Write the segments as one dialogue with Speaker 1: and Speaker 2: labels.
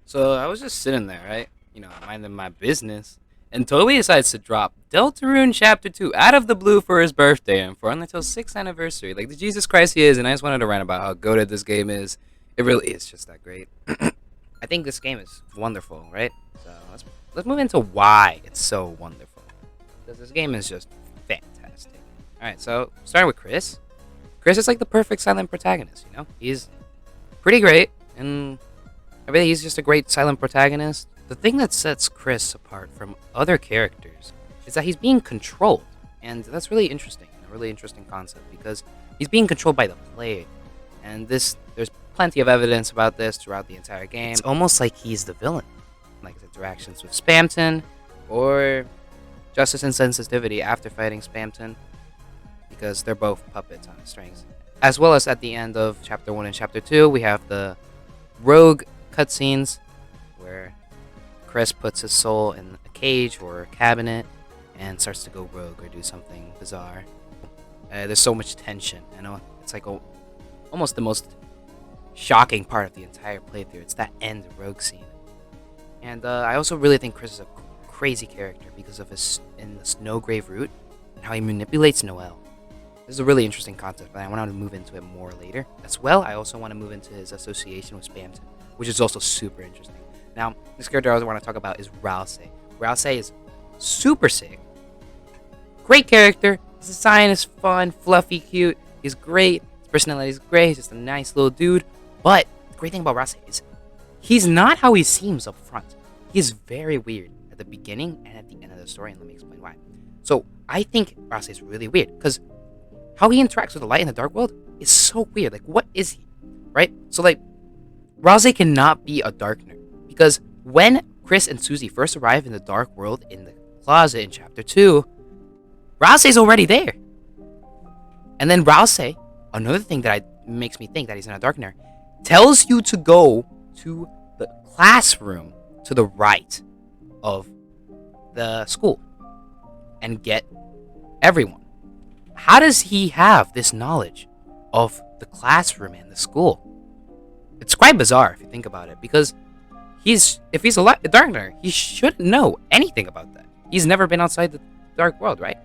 Speaker 1: So I was just sitting there, right? Minding my business. And Toby decides to drop Deltarune Chapter 2 out of the blue for his birthday and for Undertale's 6th anniversary. Like the Jesus Christ he is, and I just wanted to rant about how goated this game is. It really is just that great. I think this game is wonderful, right? So let's move into why it's so wonderful. Because this game is just fantastic. Alright, so starting with Kris. Kris is like the perfect silent protagonist, you know? He's pretty great, and I really he's just a great silent protagonist. The thing that sets Kris apart from other characters is that he's being controlled, and that's really interesting, a really interesting concept, because he's being controlled by the player, and there's plenty of evidence about this throughout the entire game. It's almost like he's the villain, like his interactions with Spamton, or Justice and Sensitivity after fighting Spamton, because they're both puppets on strings. As well as at the end of Chapter 1 and Chapter 2, we have the rogue cutscenes where Kris puts his soul in a cage or a cabinet and starts to go rogue or do something bizarre. There's so much tension. I know it's like almost the most shocking part of the entire playthrough. It's that end rogue scene. And I also really think Kris is a crazy character because of his in the Snowgrave route and how he manipulates Noelle. This is a really interesting concept, but I want to move into it more later. As well, I also want to move into his association with Spamton, which is also super interesting. Now, this character I also want to talk about is Ralsei. Ralsei is super sick. Great character. His design is fun, fluffy, cute. He's great. His personality is great. He's just a nice little dude. But the great thing about Ralsei is he's not how he seems up front. He's very weird at the beginning and at the end of the story, and let me explain why. So, I think Ralsei is really weird, because how he interacts with the light in the dark world is so weird. Like, what is he? Right? So, like, Ralsei cannot be a darkener. Because when Kris and Susie first arrive in the dark world in the closet in Chapter 2, Ralsei's already there. And then Ralsei, another thing that makes me think that he's not a darkener, tells you to go to the classroom to the right of the school and get everyone. How does he have this knowledge of the classroom and the school? It's quite bizarre if you think about it, because if he's a darkener, he shouldn't know anything about that. He's never been outside the dark world, right?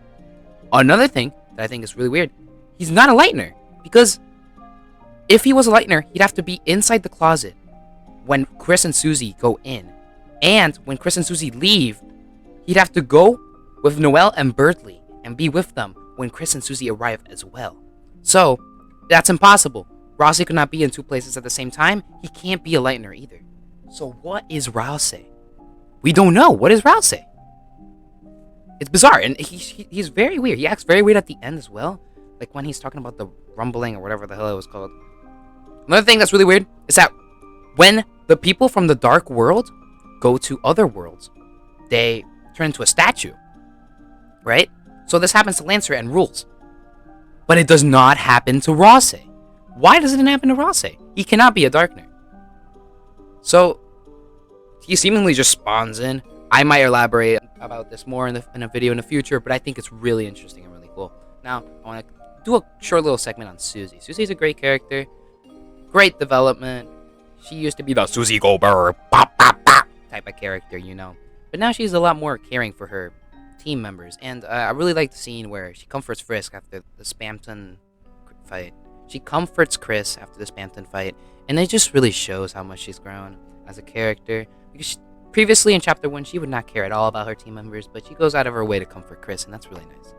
Speaker 1: Another thing that I think is really weird, he's not a lightener, because if he was a lightener, he'd have to be inside the closet when Kris and Susie go in, and when Kris and Susie leave, he'd have to go with Noelle and Bertley and be with them when Kris and Susie arrive as well. So, that's impossible. Ralsei could not be in two places at the same time. He can't be a lightener either. So what is Ralsei? We don't know. What is Ralsei? It's bizarre, and he's very weird. He acts very weird at the end as well. Like when he's talking about the rumbling or whatever the hell it was called. Another thing that's really weird is that when the people from the dark world go to other worlds, they turn into a statue. Right? So this happens to Lancer and Rules. But it does not happen to Ralsei. Why doesn't it happen to Ralsei? He cannot be a darkener. So, he seemingly just spawns in. I might elaborate about this more in a video in the future, but I think it's really interesting and really cool. Now, I want to do a short little segment on Susie. Susie's a great character. Great development. She used to be the Susie Goldberg bop, bop, bop, type of character, you know. But now she's a lot more caring for her team members. And I really like the scene where she comforts Frisk after the Spamton fight. She comforts Kris after the Spamton fight, and it just really shows how much she's grown as a character. Because previously in Chapter 1, she would not care at all about her team members, but she goes out of her way to comfort Kris, and that's really nice.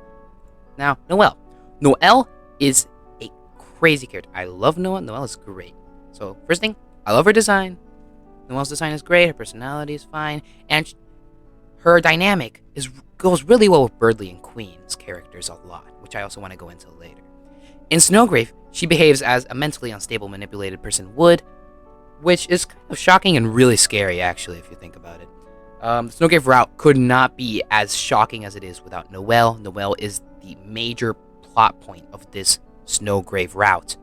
Speaker 1: Now, Noelle. Noelle is a crazy character. I love Noelle. Noelle is great. So, first thing, I love her design. Noelle's design is great. Her personality is fine. And her dynamic goes really well with Birdley and Queen's characters a lot, which I also want to go into later. In Snowgrave, she behaves as a mentally unstable, manipulated person would, which is kind of shocking and really scary, actually, if you think about it. The Snowgrave route could not be as shocking as it is without Noelle. Noelle is the major plot point of this Snowgrave route.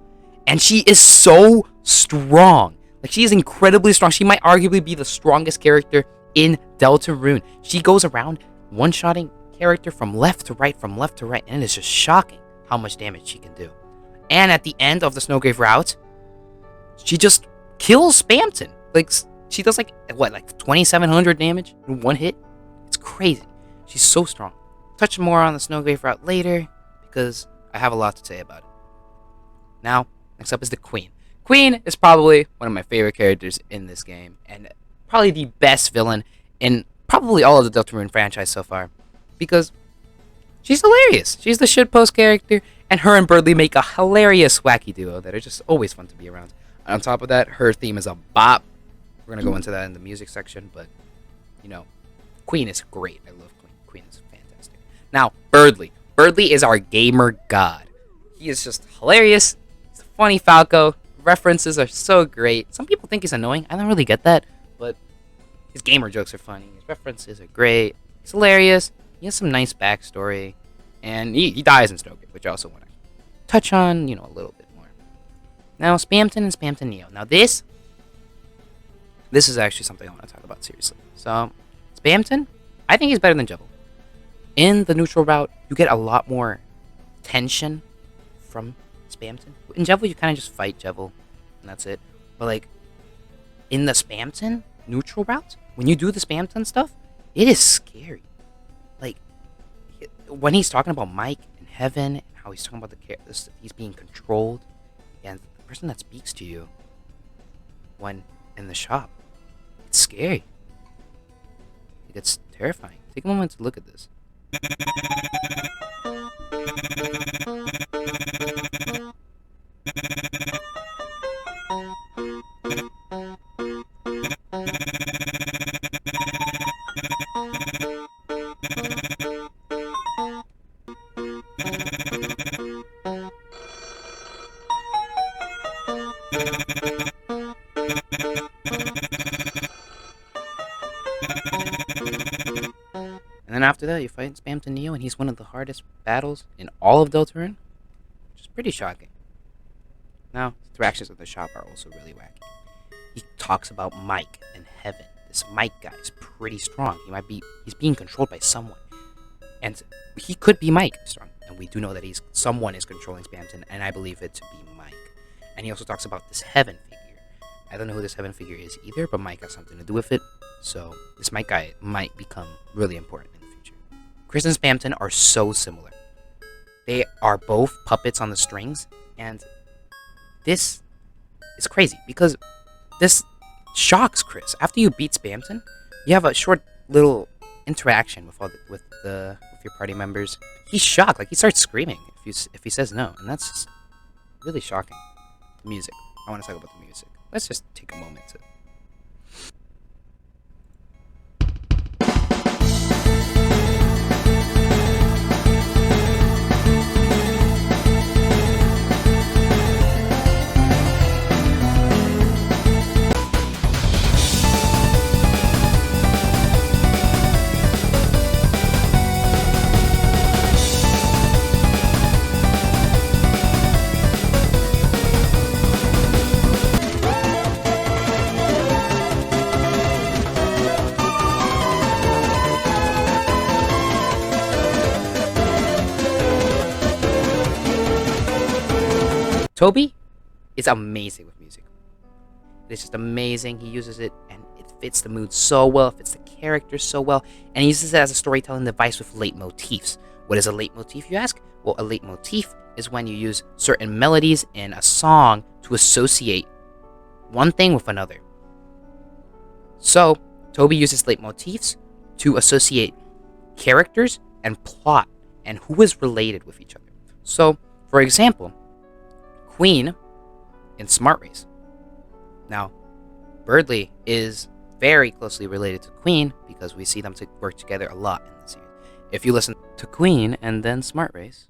Speaker 1: And she is so strong. Like, she is incredibly strong. She might arguably be the strongest character in Deltarune. She goes around one-shotting character from left to right, and it is just shocking how much damage she can do. And at the end of the Snowgrave route, she just kills Spamton. Like, She does like 2,700 damage in one hit. It's crazy. She's so strong. Touch more on the Snowgrave route later because I have a lot to say about it. Now, next up is the Queen. Queen is probably one of my favorite characters in this game and probably the best villain in probably all of the Deltarune franchise so far because she's hilarious. She's the shitpost character, and her and Birdly make a hilarious wacky duo that are just always fun to be around. And on top of that, her theme is a bop. We're going to go into that in the music section, but, you know, Queen is great. I love Queen. Queen is fantastic. Now, Birdly. Birdly is our gamer god. He is just hilarious. He's a funny Falco. References are so great. Some people think he's annoying. I don't really get that, but his gamer jokes are funny. His references are great. He's hilarious. He has some nice backstory. And he dies in Snowgrave, which I also want to touch on, a little bit more. Now, Spamton and Spamton Neo. Now, this is actually something I want to talk about seriously. So, Spamton, I think he's better than Jevil. In the neutral route, you get a lot more tension from Spamton. In Jevil, you kind of just fight Jevil, and that's it. But, in the Spamton neutral route, when you do the Spamton stuff, it is scary. When he's talking about Mike and Heaven, and how he's talking about he's being controlled, and the person that speaks to you when in the shop, it's scary. It's terrifying. Take a moment to look at this. And then after that, you fight Spamton Neo, and he's one of the hardest battles in all of Deltarune, which is pretty shocking. Now, the interactions with the shop are also really wacky. He talks about Mike and Heaven. This Mike guy is pretty strong. He's being controlled by someone. And he could be Mike strong. And we do know that someone is controlling Spamton, and I believe it to be Mike. And he also talks about this Heaven figure. I don't know who this Heaven figure is either, but Mike has something to do with it. So this Mike guy might become really important in the future. Kris and Spamton are so similar. They are both puppets on the strings, and this is crazy because this shocks Kris. After you beat Spamton, you have a short little interaction with your party members. He's shocked. He starts screaming if he says no, and that's just really shocking. The music. I want to talk about the music. Let's just take a moment to. Toby is amazing with music. It's just amazing. He uses it, and it fits the mood so well, it fits the characters so well, and he uses it as a storytelling device with leitmotifs. What is a leitmotif, you ask? Well, a leitmotif is when you use certain melodies in a song to associate one thing with another. So, Toby uses leitmotifs to associate characters and plot and who is related with each other. So, for example, Queen in Smart Race. Now, Birdly is very closely related to Queen because we see them work together a lot in the series. If you listen to Queen and then Smart Race.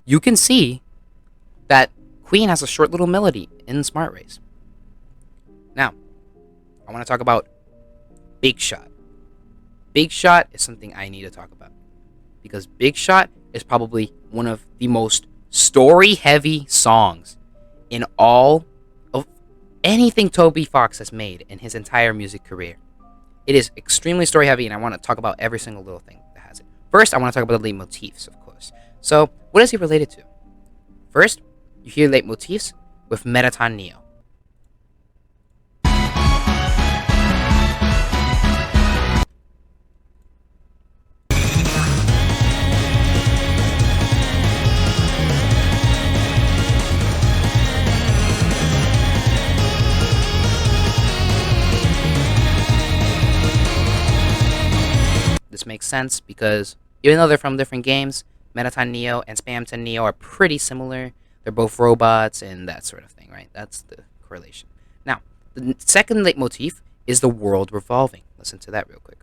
Speaker 1: You can see that Queen has a short little melody in Smart Race. Now, I want to talk about Big Shot. Big Shot is something I need to talk about. because Big Shot is probably one of the most story-heavy songs in all of anything Toby Fox has made in his entire music career. It is extremely story-heavy, and I want to talk about every single little thing that has it. First, I want to talk about the leitmotifs, of course. So, what is he related to? First, you hear leitmotifs with Metaton Neo. This makes sense because even though they're from different games, Metaton Neo and Spamton Neo are pretty similar. They're both robots and that sort of thing, right? That's the correlation. Now, the second leitmotif is the world revolving. Listen to that real quick.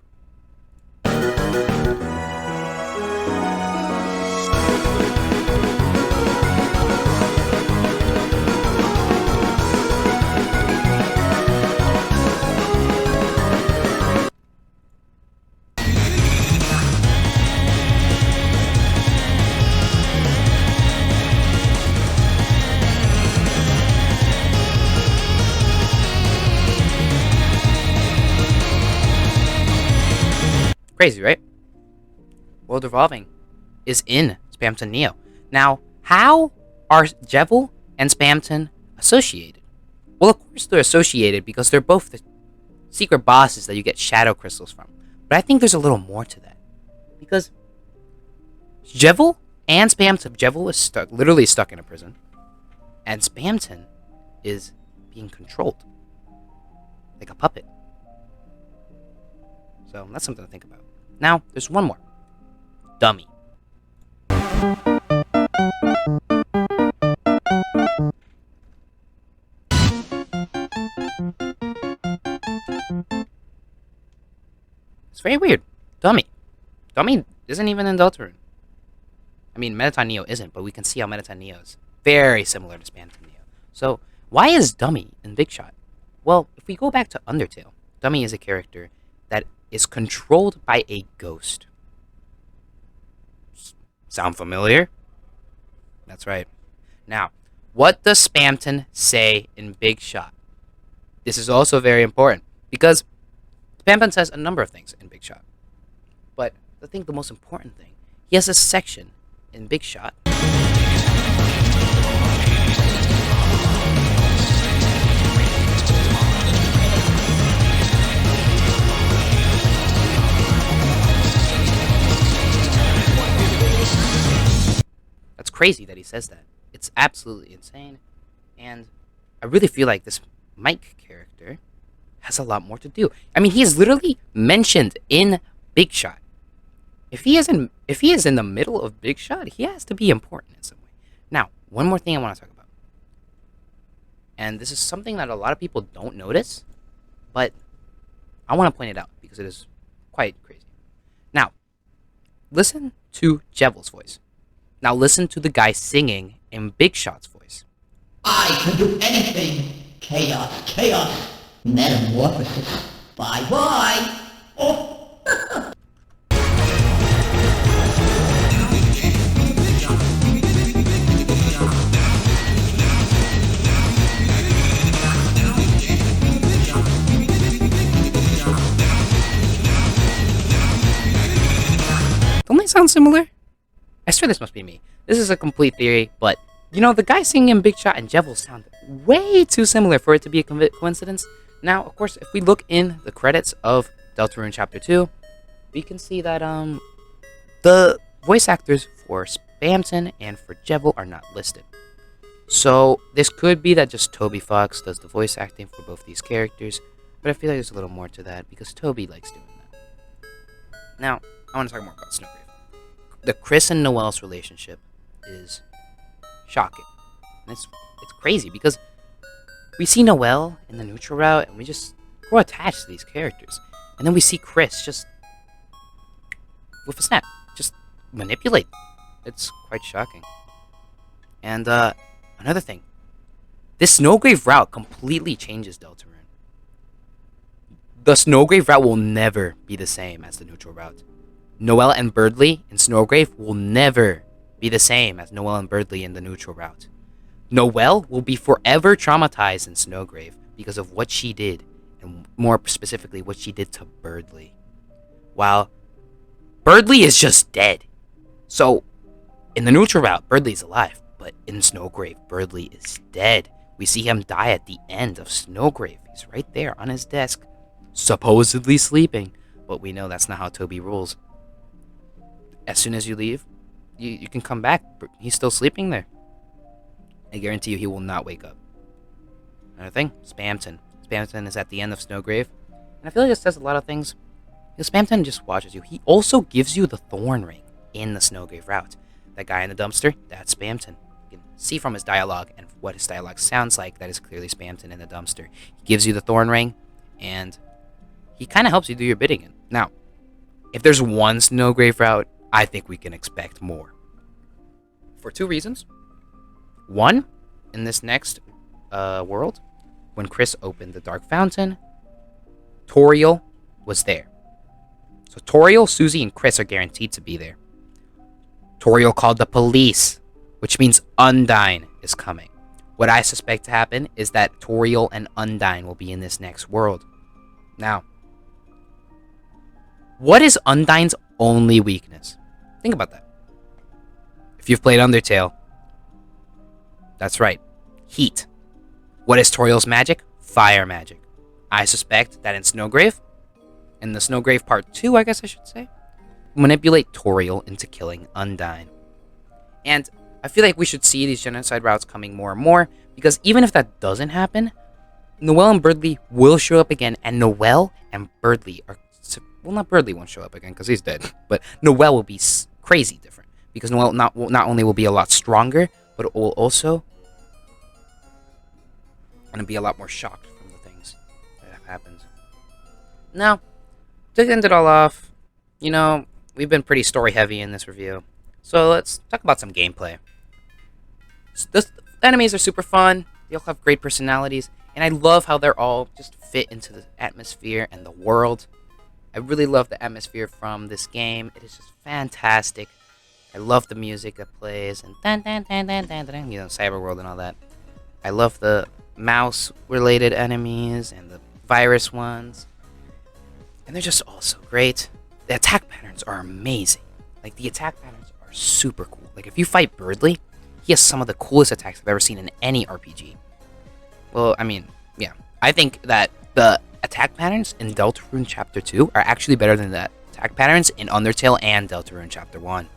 Speaker 1: Crazy, right? World Revolving is in Spamton Neo. Now, how are Jevil and Spamton associated? Well, of course they're associated because they're both the secret bosses that you get shadow crystals from. But I think there's a little more to that. Because Jevil and Spamton, Jevil is literally stuck in a prison. And Spamton is being controlled. Like a puppet. So that's something to think about. Now, there's one more. Dummy. It's very weird. Dummy. Dummy isn't even in Deltarune. I mean, Metaton Neo isn't, but we can see how Metaton Neo is very similar to Spamton Neo. So, why is Dummy in Big Shot? Well, if we go back to Undertale, Dummy is a character that is controlled by a ghost. Sound familiar? That's right. Now, what does Spamton say in Big Shot? This is also very important because Spamton says a number of things in Big Shot. But I think the most important thing, he has a section in Big Shot crazy that he says that. It's absolutely insane. And I really feel like this Mike character has a lot more to do. I mean, he is literally mentioned in Big Shot. If he is in the middle of Big Shot, he has to be important in some way. Now, one more thing I want to talk about. And this is something that a lot of people don't notice, but I want to point it out because it is quite crazy. Now, listen to Jevil's voice. Now listen to the guy singing in Big Shot's voice.
Speaker 2: I can do anything. Chaos, chaos, metamorphosis. Bye-bye. Oh.
Speaker 1: Don't they sound similar? I swear this must be me. This is a complete theory, but, you know, the guy singing in Big Shot and Jevil sound way too similar for it to be a coincidence. Now, of course, if we look in the credits of Deltarune Chapter 2, we can see that the voice actors for Spamton and for Jevil are not listed. So, this could be that just Toby Fox does the voice acting for both these characters, but I feel like there's a little more to that because Toby likes doing that. Now, I want to talk more about Snowgrave. The Kris and Noelle's relationship is shocking. And it's crazy because we see Noelle in the neutral route and we just grow attached to these characters. And then we see Kris just, with a snap, just manipulate. It's quite shocking. And another thing, this Snowgrave route completely changes Deltarune. The Snowgrave route will never be the same as the neutral route. Noelle and Birdly in Snowgrave will never be the same as Noelle and Birdly in the neutral route. Noelle will be forever traumatized in Snowgrave because of what she did, and more specifically, what she did to Birdly. While Birdly is just dead. So, in the neutral route, Birdly's alive, but in Snowgrave, Birdly is dead. We see him die at the end of Snowgrave. He's right there on his desk, supposedly sleeping, but we know that's not how Toby rules. As soon as you leave, you can come back. He's still sleeping there. I guarantee you he will not wake up. Another thing, Spamton. Spamton is at the end of Snowgrave, and I feel like it says a lot of things. Because Spamton just watches you. He also gives you the Thorn Ring in the Snowgrave route. That guy in the dumpster, that's Spamton. You can see from his dialogue and what his dialogue sounds like, that is clearly Spamton in the dumpster. He gives you the Thorn Ring, and he kind of helps you do your bidding. Now, if there's one Snowgrave route, I think we can expect more. For two reasons. One, in this next world, when Kris opened the Dark Fountain, Toriel was there. So Toriel, Susie, and Kris are guaranteed to be there. Toriel called the police, which means Undyne is coming. What I suspect to happen is that Toriel and Undyne will be in this next world. Now, what is Undyne's only weakness? Think about that. If you've played Undertale, that's right, heat. What is Toriel's magic? Fire magic. I suspect that in Snowgrave, in the Snowgrave Part 2, I guess I should say, manipulate Toriel into killing Undyne. And I feel like we should see these genocide routes coming more and more, because even if that doesn't happen, Noelle and Birdly will show up again, and Noelle and Birdly are... Well, not Birdly won't show up again, because he's dead, but Noelle will be crazy different, because Noelle not only will be a lot stronger, but it will also and be a lot more shocked from the things that have happened. Now, to end it all off, you know, we've been pretty story heavy in this review, so let's talk about some gameplay. The enemies are super fun, they all have great personalities, and I love how they're all just fit into the atmosphere and the world. I really love the atmosphere from this game. It is just fantastic. I love the music that plays, and you know, cyber world and all that. I love the mouse-related enemies and the virus ones. And they're just all so great. The attack patterns are amazing. Like, the attack patterns are super cool. Like, if you fight Birdly, he has some of the coolest attacks I've ever seen in any RPG. Well, I mean, yeah. I think that the attack patterns in Deltarune Chapter 2 are actually better than the attack patterns in Undertale and Deltarune Chapter 1.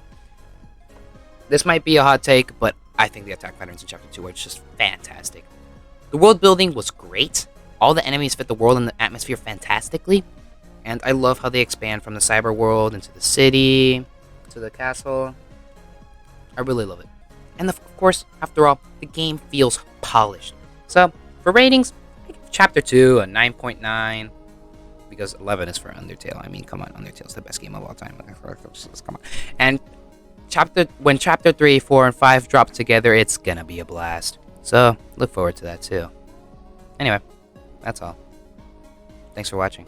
Speaker 1: This might be a hot take, but I think the attack patterns in Chapter 2 are just fantastic. The world building was great. All the enemies fit the world and the atmosphere fantastically. And I love how they expand from the cyber world into the city, to the castle. I really love it. And of course, after all, the game feels polished. So, for ratings, I give Chapter 2 a 9.9. Because 11 is for Undertale. I mean, come on, Undertale's the best game of all time. Come on. And when Chapter 3, 4, and 5 drop together, it's gonna be a blast. So, look forward to that too. Anyway, that's all. Thanks for watching.